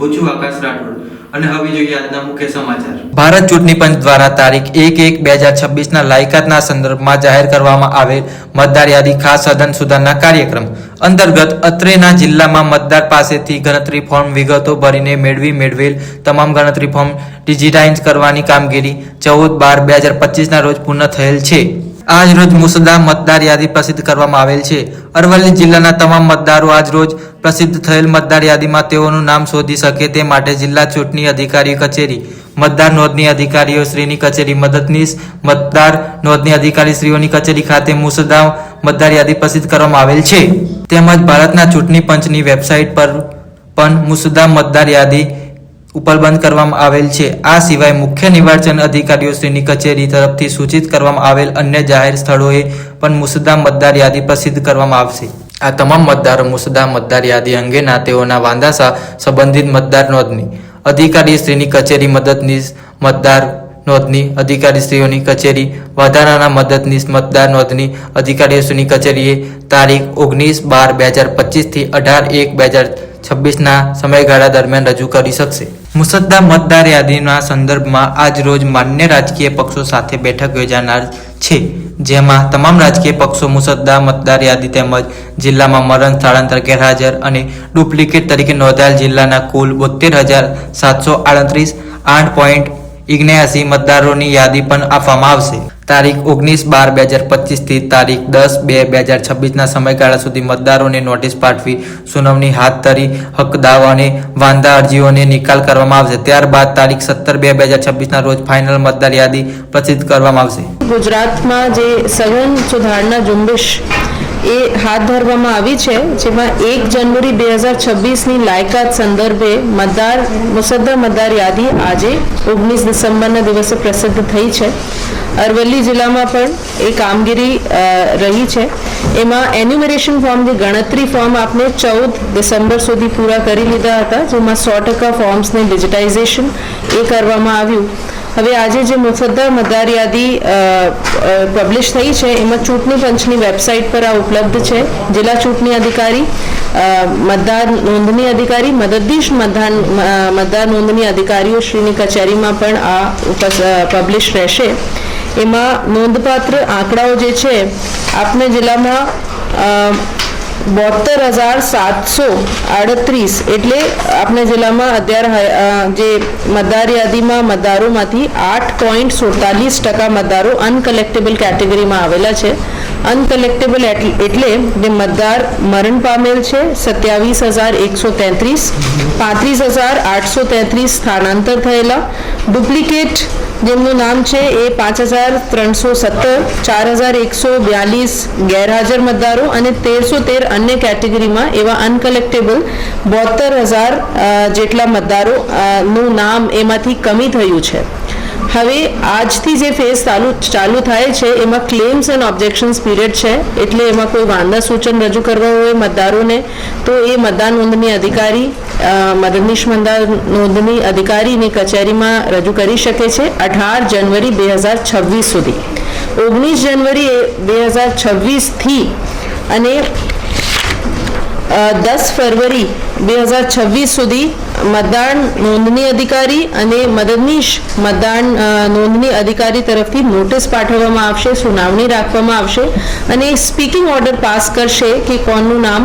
હું છું આકાશ રાઠોડ અને હવે જોઈએ આજના મુખ્ય સમાચાર। ભારત ચૂંટણી પંચ દ્વારા તારીખ 1/1/2026 લાયકાતના સંદર્ભમાં જાહેર કરવામાં આવેલ મતદાર યાદી ખાસ સઘન સુધારણા કાર્યક્રમ અંતર્ગત અત્રેના જિલ્લામાં મતદાર પાસેથી ગણતરી ફોર્મ વિગતો ભરીને મેળવેલ તમામ ગણતરી ફોર્મ ડિજિટાઇઝ કરવાની કામગીરી 14/12/2025 રોજ પૂર્ણ થયેલ છે। આજ રોજ મુસદ્દા મતદાર યાદી પ્રસિદ્ધ કરવામાં આવેલ છે। અરવલ્લી જિલ્લાના તમામ મતદારો આજ રોજ પ્રસિદ્ધ થયેલ મતદાર યાદીમાં તેઓનું નામ શોધી શકે તે માટે જિલ્લા ચૂંટણી અધિકારી કચેરી, મતદાર નોંધણી અધિકારીઓ શ્રીની કચેરી, મદદનીશ મતદાર નોંધણી અધિકારી શ્રીઓની કચેરી ખાતે મુસદ્દા મતદાર યાદી પ્રસિદ્ધ કરવામાં આવેલ છે। તેમજ ભારતના ચૂંટણી પંચની વેબસાઇટ પર પણ મુસદ્દા મતદાર યાદી ઉપલબ્ધ કરવામાં આવેલ છે। આ સિવાય મુખ્ય નિર્વાચન અધિકારીઓ શ્રીની કચેરી તરફથી સૂચિત કરવામાં આવેલ અન્ય જાહેર સ્થળોએ પણ મુસદ્દા મતદાર યાદી પ્રસિદ્ધ કરવામાં આવશે। આ તમામ મતદારો મુસદ્દા મતદાર યાદી અંગેના તેઓના વાંધા સંબંધિત મતદાર નોંધણી અધિકારી શ્રીની કચેરી, મદદનીશ મતદાર નોંધણી અધિકારી શ્રીઓની કચેરી, વધારાના મદદનીશ મતદાર નોંધણી અધિકારીઓ શ્રીની કચેરીએ તારીખ 19/12/2025 થી 18/1/2026 સમયગાળા દરમિયાન રજૂ કરી શકશે। મુસદ્દા મતદાર યાદીના સંદર્ભમાં આજ રોજ માન્ય રાજકીય પક્ષો સાથે બેઠક યોજાનાર છે, જેમાં તમામ રાજકીય પક્ષો મુસદ્દા મતદાર યાદી તેમજ જિલ્લામાં મરણ, સ્થળાંતર, ગેરહાજર અને ડુપ્લિકેટ તરીકે નોંધાયેલ જિલ્લાના કુલ 72,738 8.79 મતદારોની યાદી પણ આપવામાં આવશે। તારીખ 19/12/2025 થી તારીખ 10/2/2026 સમયગાળા સુધી મતદારોને નોટિસ પાઠવી સુનાવણી હાથ ધરી હક દાવા અને વાંધા અરજીઓને નિકાલ કરવામાં આવશે। ત્યારબાદ તારીખ 17/2/2026 રોજ ફાઇનલ મતદાર યાદી પ્રસિદ્ધ કરવામાં આવશે। ગુજરાતમાં જે સઘન સુધારણા ઝુંબેશ એ હાથ ધરવામાં આવી છે, જેમાં 1 જાન્યુઆરી 2026ની લાયકાત સંદર્ભે મુસદ્દા મતદાર યાદી આજે 19 ડિસેમ્બરના દિવસે પ્રસિદ્ધ થઈ છે। અરવલ્લી જિલ્લામાં પણ એ કામગીરી રહી છે। એમાં એન્યુમરેશન ફોર્મ, જે ગણતરી ફોર્મ આપણે 14 ડિસેમ્બર સુધી પૂરા કરી લીધા હતા, જેમાં 100% ફોર્મ્સને ડિજિટાઇઝેશન એ કરવામાં આવ્યું। હવે આજે જે મુસદ્દા મતદાર યાદી પબ્લિશ થઈ છે, એમાં ચૂંટણી પંચની વેબસાઇટ પર આ ઉપલબ્ધ છે। જિલ્લા ચૂંટણી અધિકારી, મતદાર નોંધણી અધિકારી, મદદનીશ મતદાર નોંધણી અધિકારીઓ શ્રીની કચેરીમાં પણ આ પબ્લિશ રહેશે। એમાં નોંધપાત્ર આંકડાઓ જે છે, આપણે જિલ્લામાં 72,738 એટલે આપણે જિલ્લામાં અત્યારે જે મતદાર યાદીમાં મતદારોમાંથી 8.47% મતદારો અનકલેક્ટેબલ કેટેગરીમાં આવેલા છે। અનકલેક્ટેબલ એટલે જે મતદાર મરણ પામેલ છે 27,133, 35,833 સ્થાનાંતર થયેલા, ડુપ્લિકેટ જેમનું નામ છે એ 5,317, 4,142 ગેરહાજર મતદારો અને 1,313 અન્ય કેટેગરીમાં એવા અનકલેક્ટેબલ 72,000 જેટલા મતદારો નું નામ એમાંથી કમી થયું છે। હવે આજથી જે ફેઝ ચાલુ થાય છે, એમાં ક્લેમ્સ એન્ડ ઓબ્જેક્શન્સ પીરિયડ છે, એટલે એમાં કોઈ વાંધા સૂચન રજૂ કરવા હોય મતદારોને તો એ મતદાર નોંધણી અધિકારી, મદદનીશ મતદાર નોંધણી અધિકારીની કચેરીમાં રજૂ કરી શકે છે 18 જાન્યુઆરી 2026 સુધી। 19 જાન્યુઆરી 2026 થી અને 10 ફરવરી 2026 સુધી મતદાન નોંધણી અધિકારી અને મદદનીશ મતદાન નોંધણી અધિકારી તરફથી નોટિસ પાઠવવામાં આવશે, સુનાવણી રાખવામાં આવશે અને સ્પીકિંગ ઓર્ડર પાસ કરશે કે કોનું નામ